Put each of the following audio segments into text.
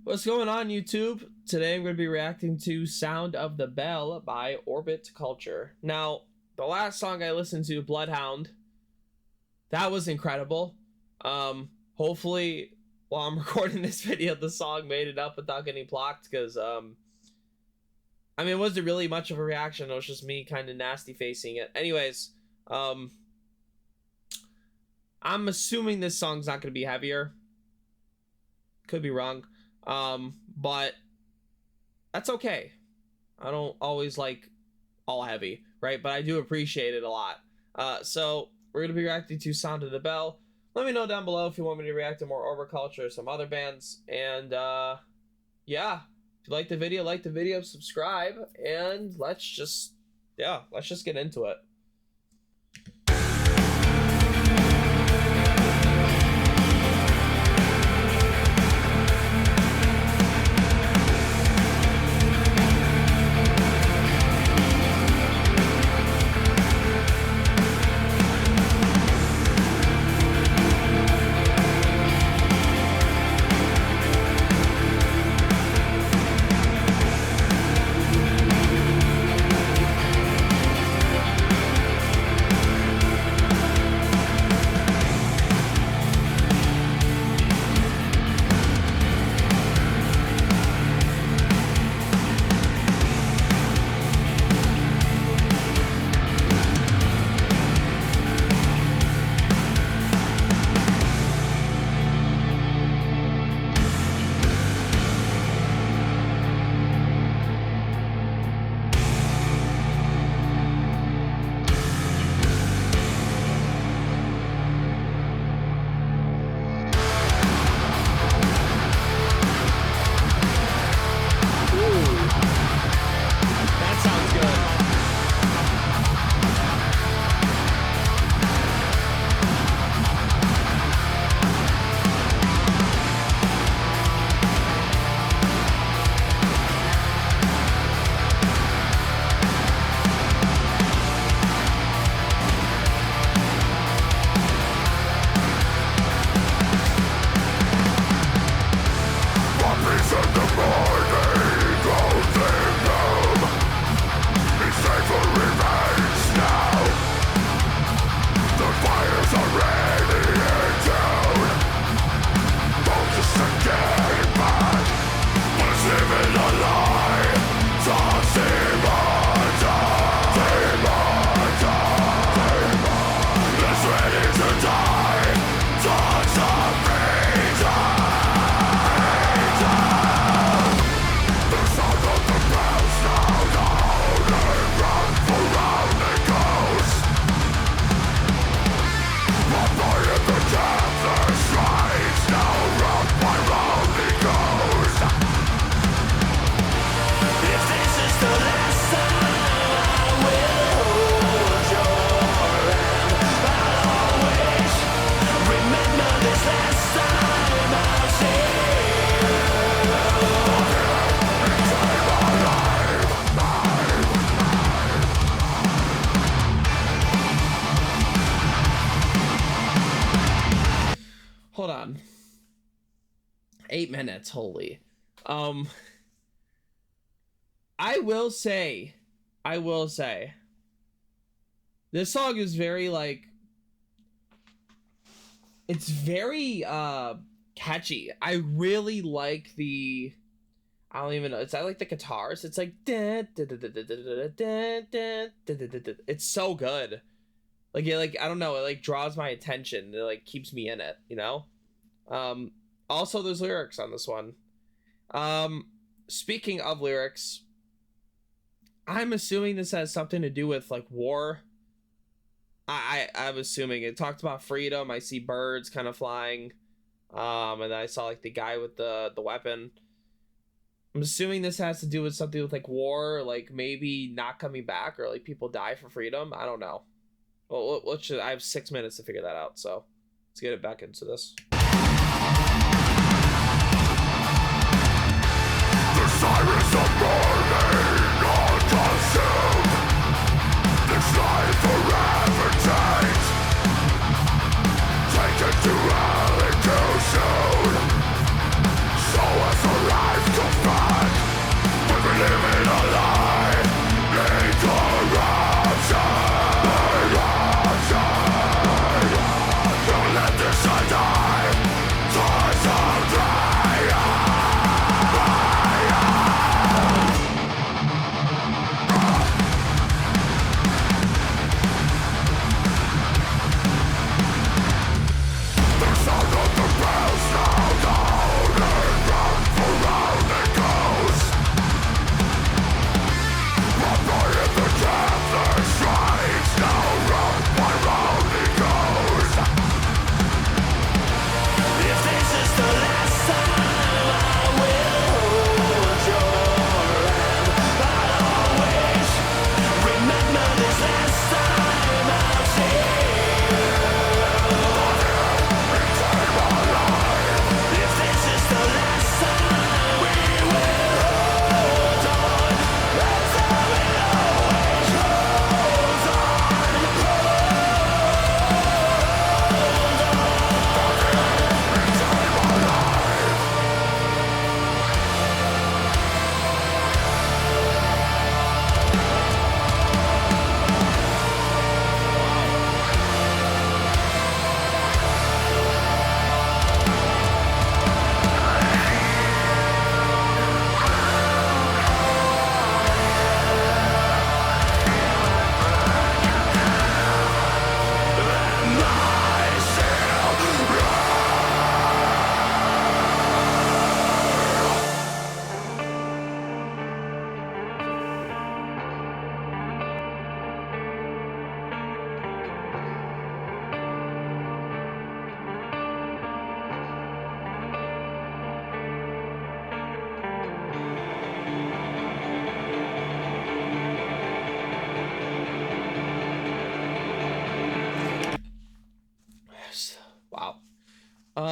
What's going on, YouTube? Today I'm going to be reacting to Sound of the Bell by Cutlture. Now, the last song I listened to, Bloodhound, that was incredible. Hopefully, while I'm recording this video, the song made it up without getting blocked, because, I mean, it wasn't really much of a reaction. It was just me kind of nasty facing it. Anyways, I'm assuming this song's not going to be heavier. Could be wrong. But that's okay. I don't always like all heavy, right? But I do appreciate it a lot. So we're going to be reacting to Sound of the Bell. Let me know down below if you want me to react to more Cutlture or some other bands. And, yeah, if you like the video, subscribe, and let's just get into it. Hold on. 8 minutes, holy. I will say, this song is very, like, it's very, catchy. I really like the, I don't even know, I like the guitars. It's like, it's so good. Like, I don't know, it, like, draws my attention. It, like, keeps me in it, you know? Also, there's lyrics on this one. Speaking of lyrics, I'm assuming this has something to do with, like, war. I'm assuming it talked about freedom. I see birds kind of flying. And then I saw, like, the guy with the weapon. I'm assuming this has to do with something with, like, war, or, like, maybe not coming back, or, like, people die for freedom. I don't know. Well, I have 6 minutes to figure that out, so let's get it back into this. The sirens of morning are consumed. This life forever changed. Take it to hell and too soon. So as a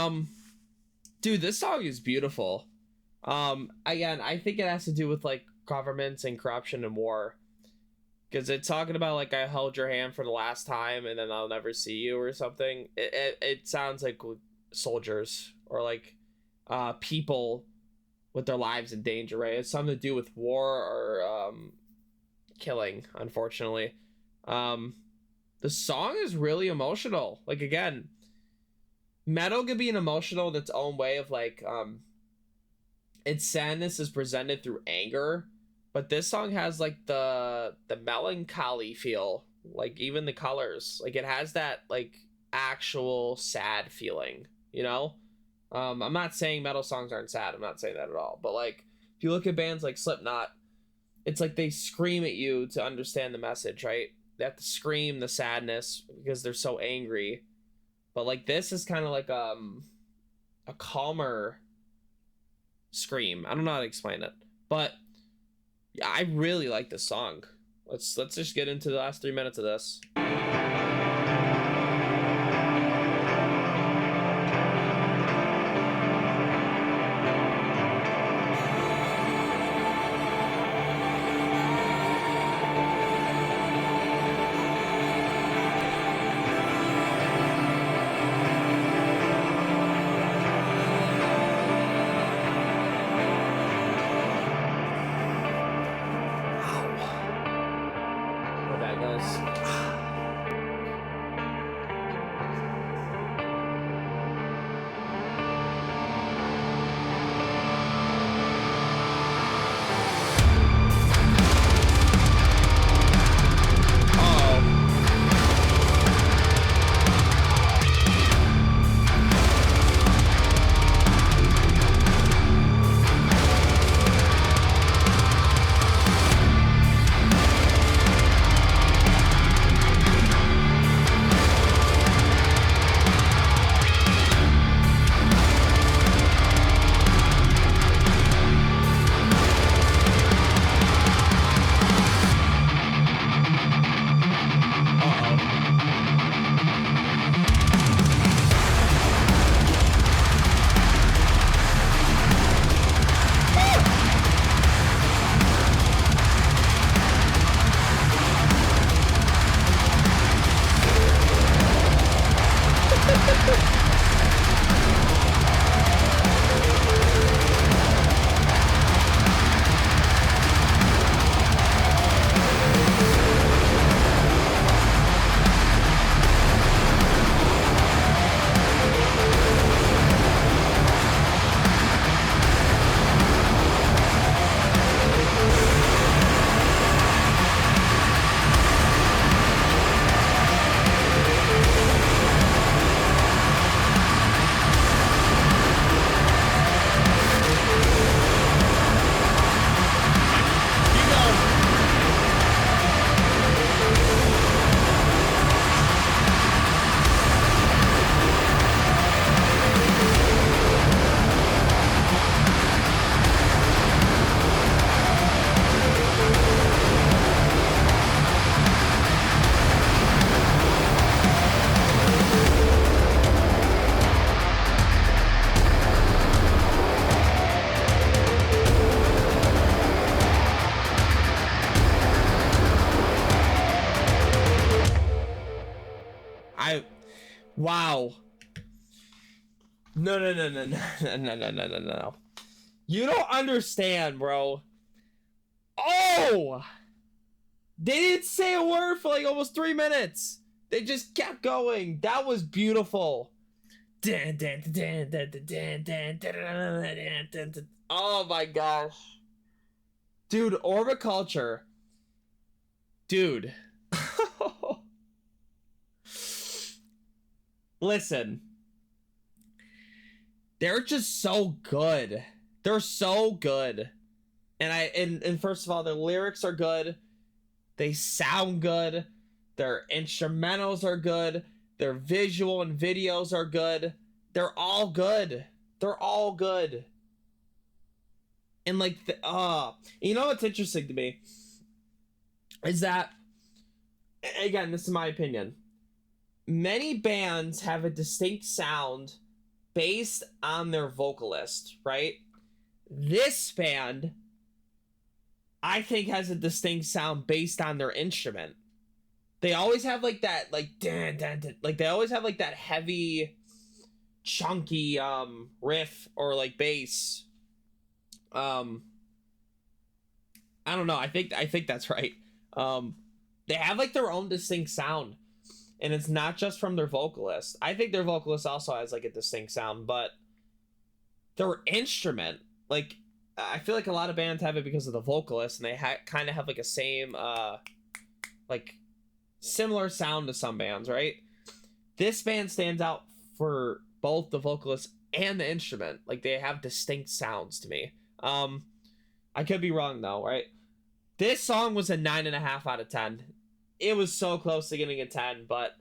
Um, dude, this song is beautiful. Again, I think it has to do with like governments and corruption and war. Because it's talking about like I held your hand for the last time and then I'll never see you or something. It sounds like soldiers or like people with their lives in danger, right? It's something to do with war or killing, unfortunately. The song is really emotional. Like again, metal could be an emotional in its own way of like its sadness is presented through anger, but this song has like the melancholy feel, like even the colors, like it has that like actual sad feeling, you know. I'm not saying metal songs aren't sad, I'm not saying that at all, but like if you look at bands like Slipknot, it's like they scream at you to understand the message, right? They have to scream the sadness because they're so angry. But like this is kind of like a calmer scream. I don't know how to explain it, but yeah, I really like this song. Let's just get into the last 3 minutes of this. My bad, guys. Oh. Uh-oh. Keep going. I wow. No, no, no, no, no, no, no, no, no, no, no. You don't understand, bro. Oh! They didn't say a word for like almost 3 minutes. They just kept going. That was beautiful. Oh my gosh. Dude, Culture. Dude. Listen. They're just so good. They're so good. And first of all, their lyrics are good. They sound good. Their instrumentals are good. Their visual and videos are good. They're all good. They're all good. And like you know what's interesting to me is that, again, this is my opinion. Many bands have a distinct sound based on their vocalist, right? This band, I think, has a distinct sound based on their instrument. They always have like that, like dun, dun, dun, like they always have like that heavy, chunky riff or like bass. Um, I don't know. I think that's right. Um, they have like their own distinct sound, and it's not just from their vocalist. I think their vocalist also has like a distinct sound, but their instrument, like I feel like a lot of bands have it because of the vocalist, and they kind of have like a same like similar sound to some bands, right? This band stands out for both the vocalist and the instrument. Like they have distinct sounds to me. I could be wrong though, right? This song was a 9.5 out of 10. It was so close to getting a 10, but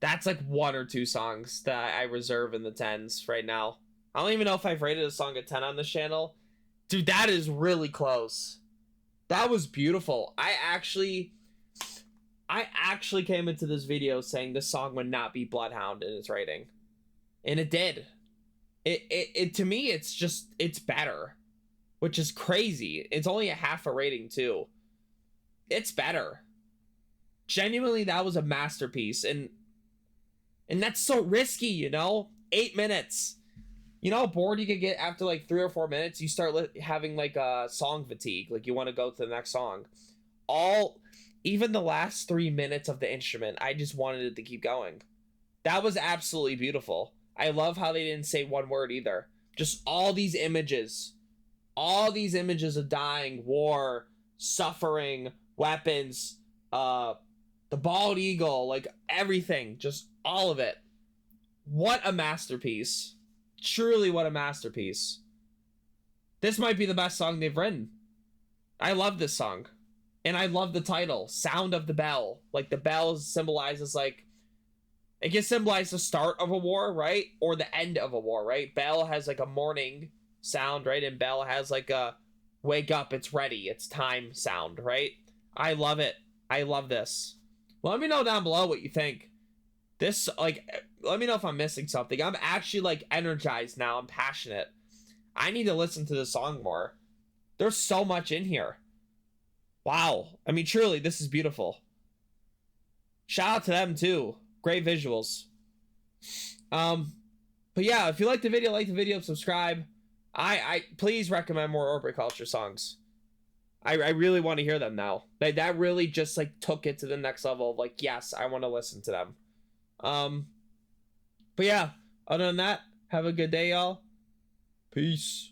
that's like one or two songs that I reserve in the 10s right now. I don't even know if I've rated a song a 10 on this channel. Dude, that is really close. That was beautiful. I actually came into this video saying this song would not be Bloodhound in its rating. And it did. It to me, it's better. Which is crazy. It's only a half a rating too. It's better. Genuinely, that was a masterpiece. And that's so risky, you know? 8 minutes. You know how bored you could get after like 3 or 4 minutes? You start having like a song fatigue. Like you want to go to the next song. Even the last 3 minutes of the instrument, I just wanted it to keep going. That was absolutely beautiful. I love how they didn't say one word either. Just all these images. All these images of dying, war, suffering, weapons, the bald eagle, like everything. Just all of it. What a masterpiece. Truly, what a masterpiece. This might be the best song they've written. I love this song. And I love the title, Sound of the Bell. Like the bell symbolizes like, it can symbolize the start of a war, right? Or the end of a war, right? Bell has like a morning sound, right? And bell has like a wake up, it's ready, it's time sound, right? I love it. I love this. Let me know down below what you think. This, like, let me know if I'm missing something. I'm actually like energized now. I'm passionate. I need to listen to this song more. There's so much in here. Wow. I mean, truly, this is beautiful. Shout out to them too. Great visuals. But yeah, if you like the video, subscribe. I please recommend more Orbit Culture songs. I really want to hear them now. That really just like took it to the next level of like, yes, I want to listen to them. But yeah, other than that, have a good day, y'all. Peace.